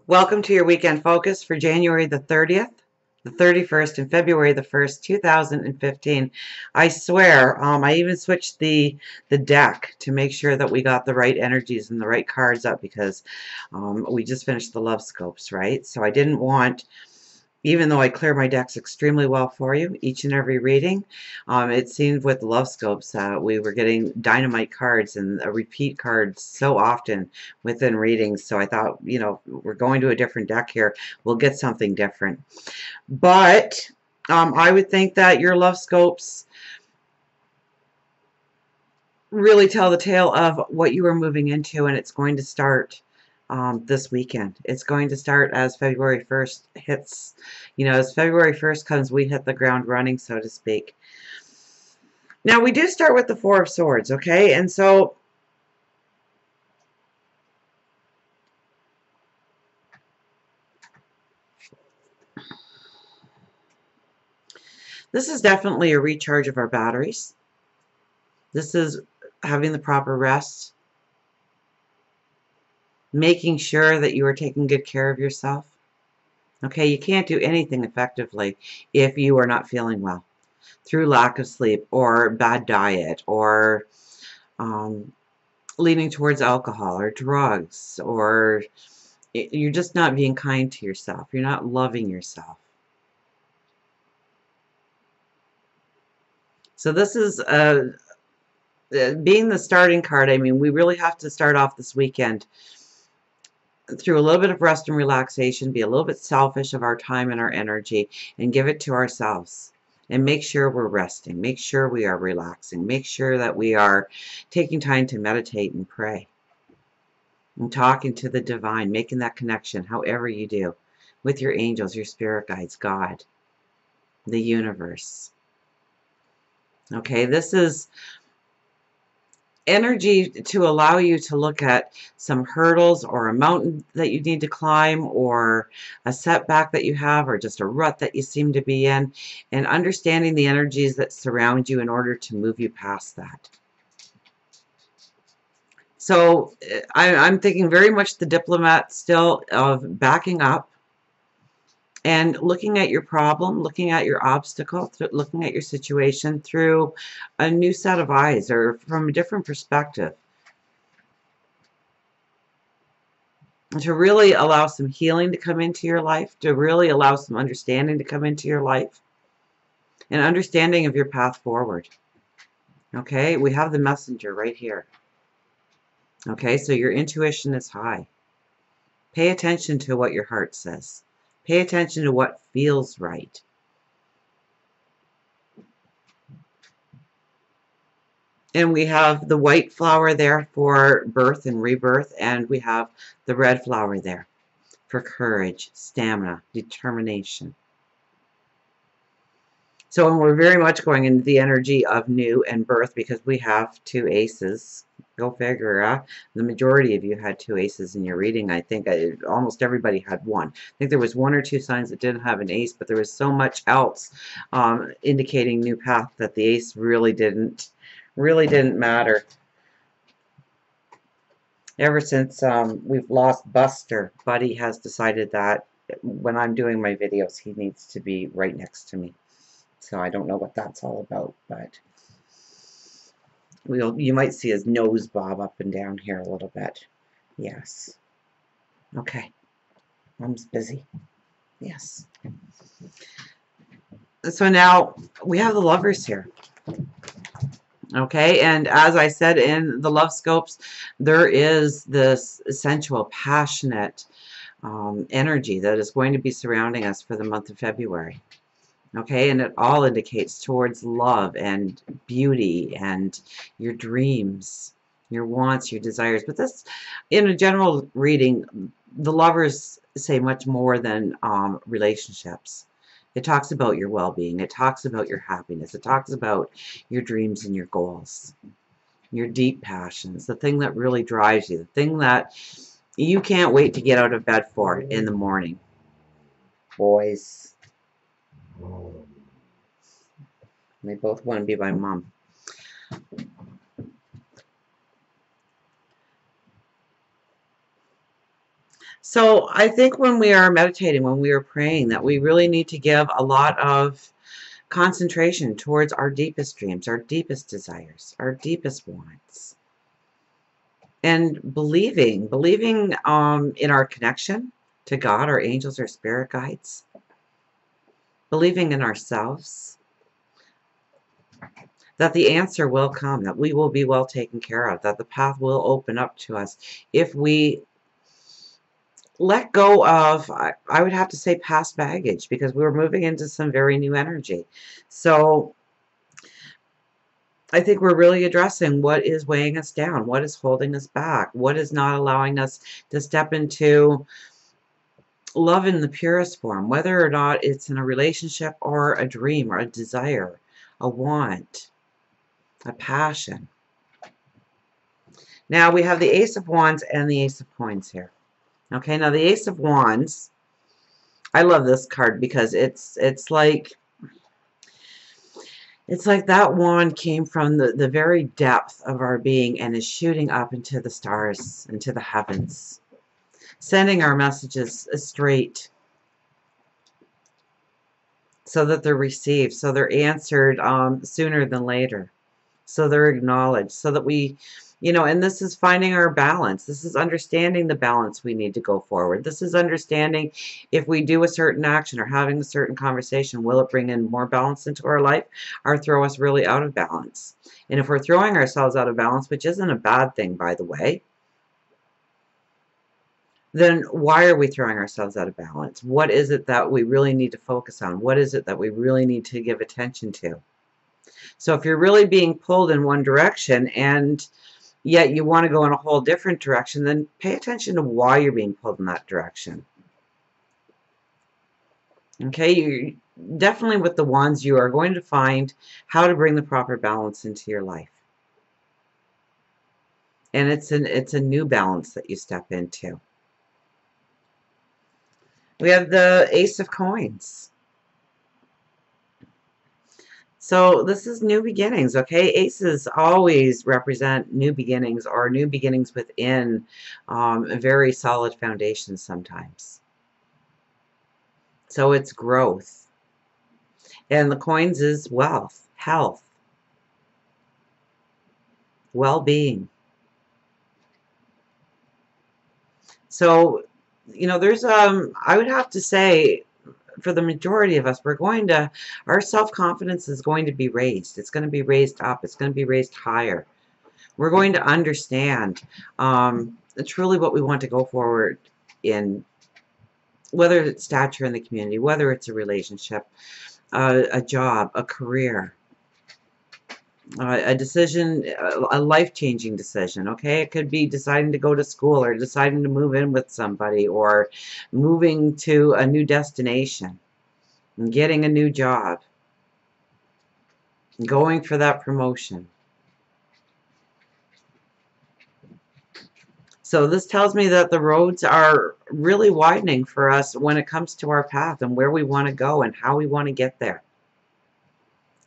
Welcome to your weekend focus for January the 30th, the 31st, and February the 1st, 2015. I swear, I even switched the deck to make sure that we got the right energies and the right cards up because we just finished the love scopes, right? So I didn't want, even though I clear my decks extremely well for you, each and every reading, it seemed with the love scopes we were getting dynamite cards and repeat cards so often within readings. So I thought, we're going to a different deck here. We'll get something different. But I would think that your love scopes really tell the tale of what you are moving into, and it's going to start this weekend. It's going to start as February 1st hits. As February 1st comes, we hit the ground running, so to speak. Now, we do start with the Four of Swords, okay? And so this is definitely a recharge of our batteries. This is having the proper rest, making sure that you are taking good care of yourself. Okay, you can't do anything effectively if you are not feeling well through lack of sleep or bad diet or leaning towards alcohol or drugs, or you're just not being kind to yourself. You're not loving yourself. So this is being the starting card. I mean, we really have to start off this weekend through a little bit of rest and relaxation, be a little bit selfish of our time and our energy, and give it to ourselves. And make sure we're resting. Make sure we are relaxing. Make sure that we are taking time to meditate and pray. And talking to the divine, making that connection, however you do, with your angels, your spirit guides, God, the universe. Okay, this is energy to allow you to look at some hurdles or a mountain that you need to climb or a setback that you have or just a rut that you seem to be in, and understanding the energies that surround you in order to move you past that. So I'm thinking very much the diplomat still of backing up and looking at your problem, looking at your obstacle, looking at your situation through a new set of eyes or from a different perspective, to really allow some healing to come into your life, to really allow some understanding to come into your life, and understanding of your path forward. Okay, we have the messenger right here. Okay, so your intuition is high. Pay attention to what your heart says. Pay attention to what feels right. And we have the white flower there for birth and rebirth, and we have the red flower there for courage, stamina, determination. So and we're very much going into the energy of new and birth because we have two aces. Go figure. The majority of you had two aces in your reading. I think almost everybody had one. I think there was one or two signs that didn't have an ace, but there was so much else indicating new path that the ace really didn't matter. Ever since we've lost Buster, Buddy has decided that when I'm doing my videos, he needs to be right next to me. So I don't know what that's all about, but you might see his nose bob up and down here a little bit. Yes. Okay. Mom's busy. Yes. So now we have the lovers here. Okay, and as I said in the love scopes, there is this sensual, passionate energy that is going to be surrounding us for the month of February. Okay, and it all indicates towards love and beauty and your dreams, your wants, your desires. But this, in a general reading, the lovers say much more than relationships. It talks about your well-being. It talks about your happiness. It talks about your dreams and your goals, your deep passions, the thing that really drives you, the thing that you can't wait to get out of bed for in the morning. Boys. They both want to be my mom. So I think when we are meditating, when we are praying, that we really need to give a lot of concentration towards our deepest dreams, our deepest desires, our deepest wants. And believing in our connection to God, our angels, our spirit guides, believing in ourselves, that the answer will come, that we will be well taken care of, that the path will open up to us if we let go of, I would have to say, past baggage, because we're moving into some very new energy. So I think we're really addressing what is weighing us down, what is holding us back, what is not allowing us to step into love in the purest form, whether or not it's in a relationship or a dream or a desire, a want, a passion. Now we have the Ace of Wands and the Ace of Coins here. Okay, now the Ace of Wands, I love this card because it's like that wand came from the very depth of our being and is shooting up into the stars, into the heavens, sending our messages straight so that they're received, so they're answered sooner than later, so they're acknowledged, so that we, and this is finding our balance. This is understanding the balance we need to go forward. This is understanding if we do a certain action or having a certain conversation, will it bring in more balance into our life or throw us really out of balance? And if we're throwing ourselves out of balance, which isn't a bad thing, by the way, then why are we throwing ourselves out of balance? What is it that we really need to focus on? What is it that we really need to give attention to? So if you're really being pulled in one direction and yet you want to go in a whole different direction, then pay attention to why you're being pulled in that direction. Okay, you definitely, with the wands, you are going to find how to bring the proper balance into your life. And it's a new balance that you step into. We have the Ace of Coins. So this is new beginnings, okay? Aces always represent new beginnings or new beginnings within a very solid foundation sometimes. So it's growth. And the coins is wealth, health, well-being. So, there's I would have to say, for the majority of us, our self-confidence is going to be raised. It's going to be raised up. It's going to be raised higher. We're going to understand truly what we want to go forward in, whether it's stature in the community, whether it's a relationship, a job, a career, a decision, a life-changing decision, okay? It could be deciding to go to school or deciding to move in with somebody or moving to a new destination and getting a new job, going for that promotion. So this tells me that the roads are really widening for us when it comes to our path and where we want to go and how we want to get there.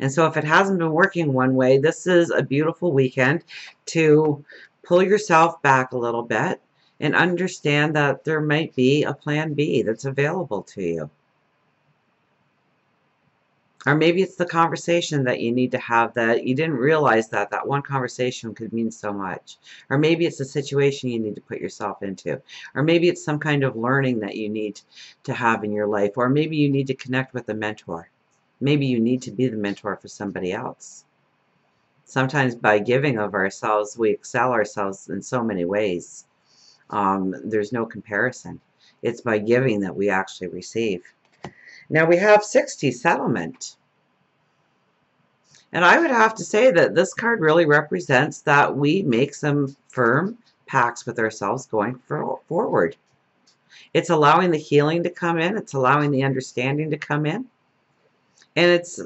And so if it hasn't been working one way, this is a beautiful weekend to pull yourself back a little bit and understand that there might be a plan B that's available to you. Or maybe it's the conversation that you need to have that you didn't realize that one conversation could mean so much. Or maybe it's a situation you need to put yourself into. Or maybe it's some kind of learning that you need to have in your life. Or maybe you need to connect with a mentor. Maybe you need to be the mentor for somebody else. Sometimes by giving of ourselves, we excel ourselves in so many ways. There's no comparison. It's by giving that we actually receive. Now we have 60, settlement. And I would have to say that this card really represents that we make some firm pacts with ourselves going forward. It's allowing the healing to come in. It's allowing the understanding to come in. And it's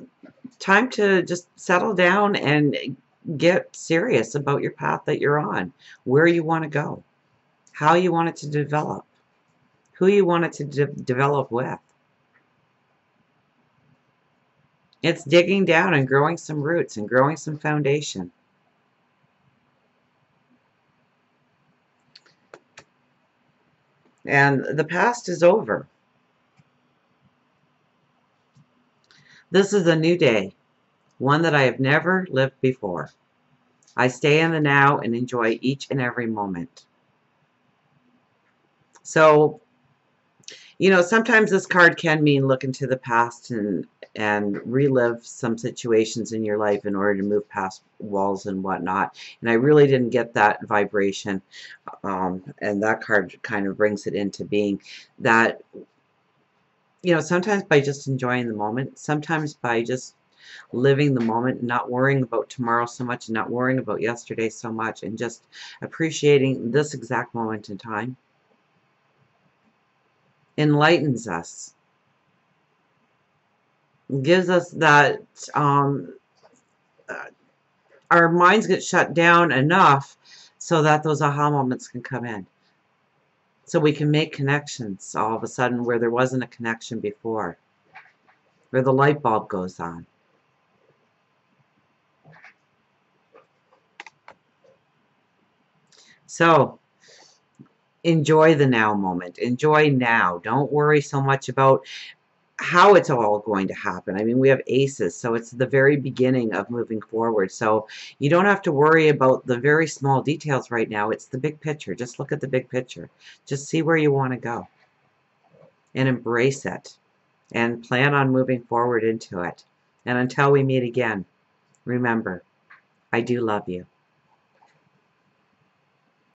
time to just settle down and get serious about your path that you're on, where you want to go, how you want it to develop, who you want it to develop with. It's digging down and growing some roots and growing some foundation. And the past is over. This is a new day, one that I have never lived before. I stay in the now and enjoy each and every moment. So, sometimes this card can mean look into the past and relive some situations in your life in order to move past walls and whatnot. And I really didn't get that vibration. And that card kind of brings it into being that, sometimes by just enjoying the moment, sometimes by just living the moment, not worrying about tomorrow so much, and not worrying about yesterday so much, and just appreciating this exact moment in time, enlightens us, gives us that uh, our minds get shut down enough so that those aha moments can come in. So we can make connections all of a sudden where there wasn't a connection before, where the light bulb goes on. So enjoy the now moment. Enjoy now. Don't worry so much about how it's all going to happen. I mean, we have aces, so it's the very beginning of moving forward. So you don't have to worry about the very small details right now. It's the big picture. Just look at the big picture. Just see where you want to go and embrace it and plan on moving forward into it. And until we meet again, remember, I do love you.